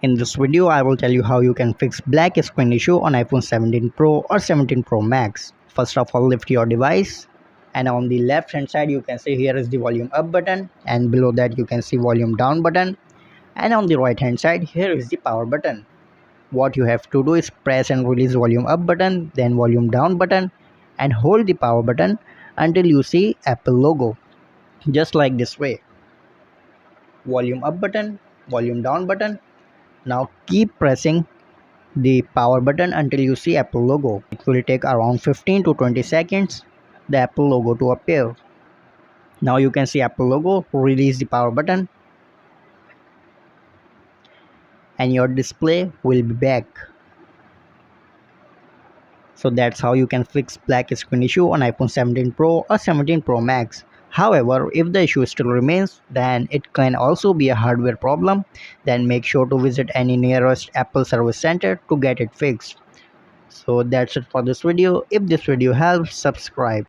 In this video, I will tell you how you can fix black screen issue on iPhone 17 Pro or 17 Pro Max. First of all, lift your device and on the left hand side you can see here is the volume up button, and below that you can see volume down button, and on the right hand side here is the power button. What you have to do is press and release volume up button, then volume down button, and hold the power button until you see Apple logo, just like this way. Volume up button, volume down button. Now keep pressing the power button until you see Apple logo. It will take around 15 to 20 seconds the Apple logo to appear. Now you can see Apple logo. Release the power button and your display will be back. So that's how you can fix black screen issue on iPhone 17 Pro or 17 Pro Max. However, if the issue still remains, then it can also be a hardware problem. Then make sure to visit any nearest Apple service center to get it fixed. So that's it for this video. If this video helps, subscribe.